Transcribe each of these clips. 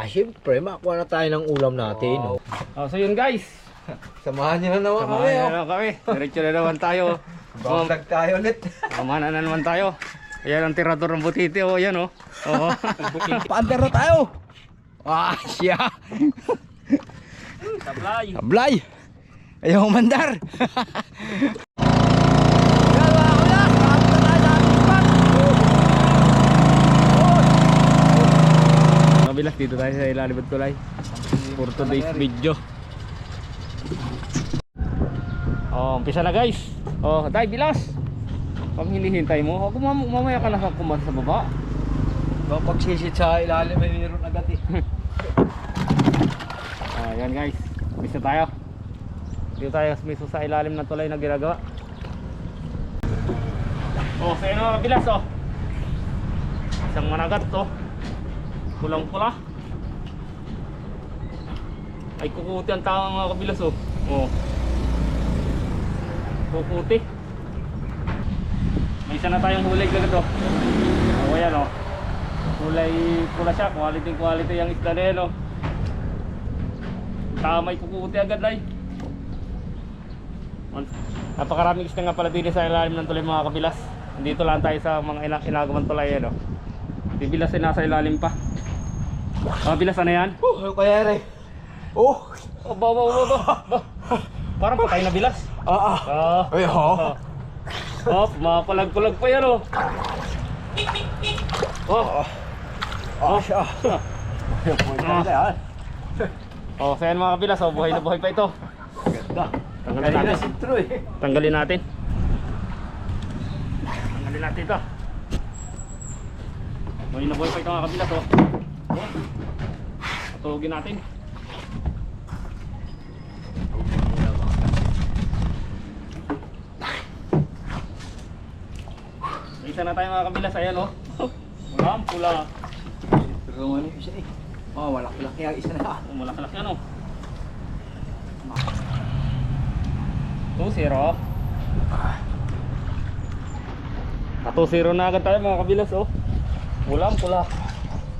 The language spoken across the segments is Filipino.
Siyempre, makuha na tayo ng ulam natin. So yun guys. Samahan niyo na naman kami. Samahan na kami. Diretso na naman tayo. Bagdag tayo ulit. Mamana na naman tayo. Ayan ang tirador ng butiti. Ayan oh. Paandar na tayo. Siya. Tablay. Tablay. Ayaw umandar. Kabilas dito tayo sa ilalim ng tulay. For today's video. Umpisa na guys. Tayo bilas. Pag hinihintay mo, mamaya ka na kumasa sa baba. Pag sisit sa ilalim, may meron agad eh. Ayan guys. Umpisa tayo. Dito tayo miso sa ilalim ng tulay na ginagawa. Sa inyo mga kabilas isang managat pulang pula ay kukuti ang tao mga kabilas kukuti. May isa na tayong hulay kagad ayan kulay pula siya, quality yung isda na yan tamay kukuti agad ay napakaraming isda nga pala din sa ilalim ng tulay mga kabilas. Dito lang tayo sa mga inagawan tulay bibilas ay nasa ilalim pa. Bilas ano yan? Kaya rin. Parang patay na bilas. Mapalag-palag pa yan so yan mga kabilas buhay na buhay pa ito. Ganda. Tanggalin natin ito. Buhay na buhay pa ito mga kabilas patugin natin. Isa na tayo mga kabilas. Ayan pula. Pero ano yung isa malaki-laki ang isa na. Malaki-laki 2-0. 2-0 na agad tayo mga kabilas pula.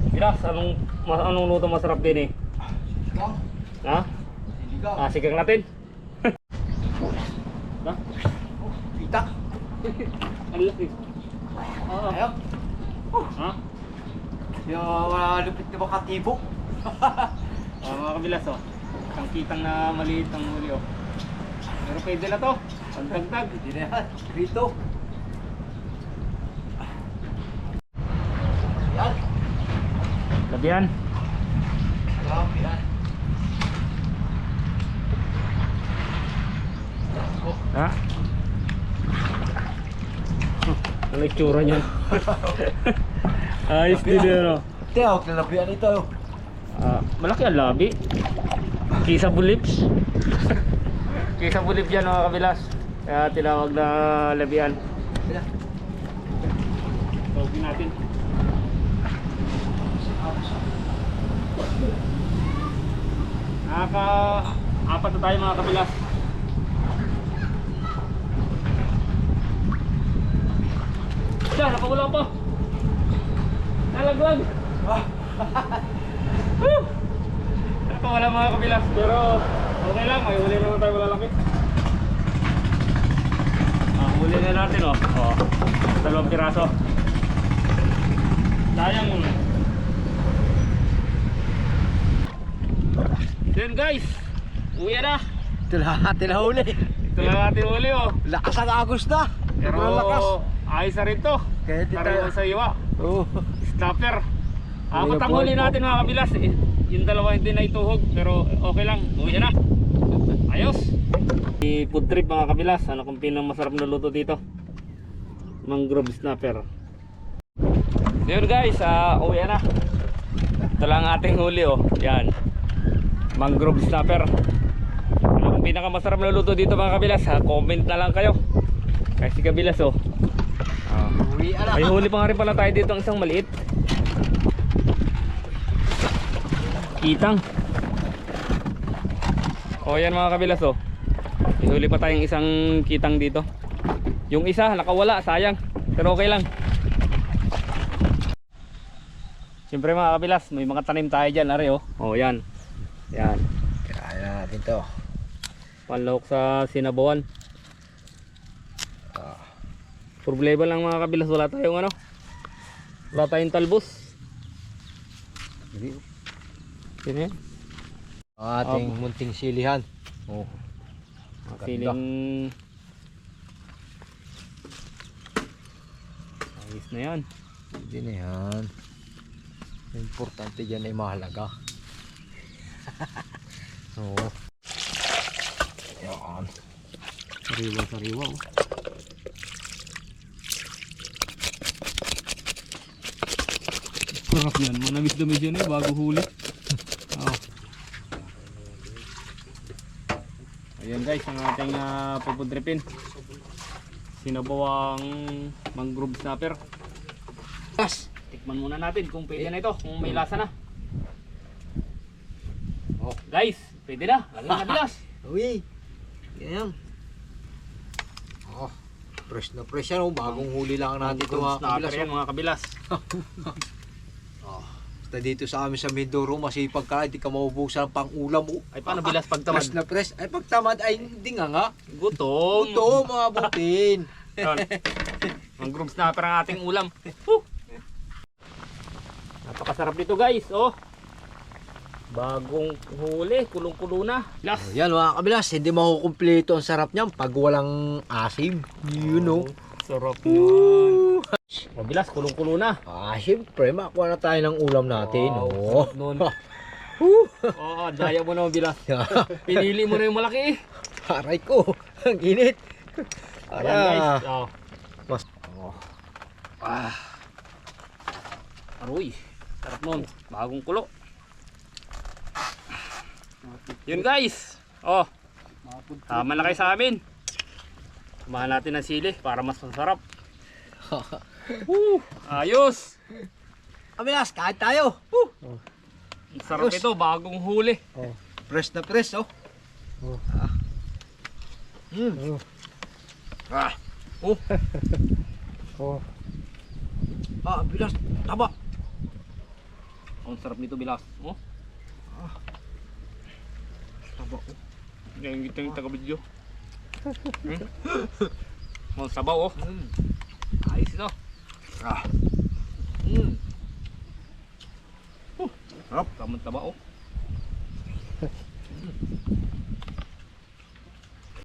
Bilas, anong luto masarap din Sinigang. Sigang natin. Pita. Ang laki. Ayaw. Yung lupit na makatibok. Mga kabilas ang kitang na maliit ang huli pero pwede na to ang dagdag. Hindi na yan. Rito. Yan. Labihan. Grabe yan. Ano itsura niyan? Ayos din Tiyawag na labihan ito malaki ang labi. Kisa bulips. Kisa bulip yan mga kabilas. Kaya tinawag na labihan. Tawagin natin. Apat na tayo mga kabilas. Diyan, napawala pa. Nalaglag. Napawala mga kabilas. Pero okay lang, may huli naman tayo malalaki. Huli na natin dalawang piraso. Sayang yun guys, uwi na. Ito lang natin na huli. Ito lang natin huli Lakas ang agos na. pero lakas. ayos na rin to. Kahit ito. Pareho sa iwa. Snapper. Apat ang huli natin mga kabilas. Yung dalawa hindi na ituhog pero okay lang, uwi na. Ayos. Food trip mga kabilas. Ano kung pinang masarap na luto dito? Mangrove snapper. Yun guys, uwi na. Ito lang ating huli yan. Mangrove snapper. Ano kung pinakamasarap na luto dito mga kabilas? Comment na lang kayo. Kasi kabilas may huli pa nga rin pala tayo dito ang isang maliit. Kitang. Yan mga kabilas may huli pa tayong isang kitang dito. Yung isa nakawala, sayang. Pero okay lang. Siyempre mga kabilas, may mga tanim tayo dyan, are oh. Oh, yan. Yan. Kaya natin to. Panlahok sa sinabawan. Ah. Problema lang mga kabilas, wala tayong ano. Wala tayong talbos. Sino yan? Ang ating munting silihan. Oh. Siling ayos na yan. Hindi na yan. Importante dyan ay mahalaga. Oo. Yan. Sariwa oh. Sarap yan, manamis-damis yun bago huli. Oh. Ayan guys, ang ating pupuntripin. Sinabawang mangrove snapper. Tikman muna natin kung pwede na ito, kung may lasa na. Oh. Guys, pwede na. Lalo na bilas. Uy. Yan. Oh. Fresh na fresh yan. Oh. Bagong huli lang natin ito mga kabilas. Yan, mga kabilas. Oh. Basta dito sa amin sa Mindoro, masipag ka, hindi ka maubusan ng pang-ulam. Oh. Ay paano bilas pagtamad? Fresh na fresh. Ay pagtamad ay hindi nga. Gutom. Ito mga butin. Yun. Mangrove snapper ang ating ulam. Napakasarap dito guys. Oh. Bagong huli, kulong-kulo na. Bilas. Oh, yan mga kabilas, hindi makukumpleto ang sarap niyan pag walang asim. You know. Sarap niyan. Bilas, kulong-kulo na. Siyempre, makuha na tayo ng ulam natin. Wow, Oh. nun. Oo, daya mo naman bilas. Pinili mo na yung malaki. Aray ko, ang init. Ayan guys. Oh. Mas. Oh. Aroy. Sarap nun. Bagong kulo. Yun guys. Oh. Tama na kayo sa amin. Samahan natin ng sili para mas masarap. Ayos. Kabilas, kain tayo. Ang sarap ito, bagong huli. Oh. Fresh na fresh, oh. Oh. Mm. Oh. Oh. Bilas, taba. Ang sarap nito bilas. Oh. Taba, oh. Yung gitang taga-video. Oh, sabaw oh. Ayos ito. Sarap, kamang taba oh.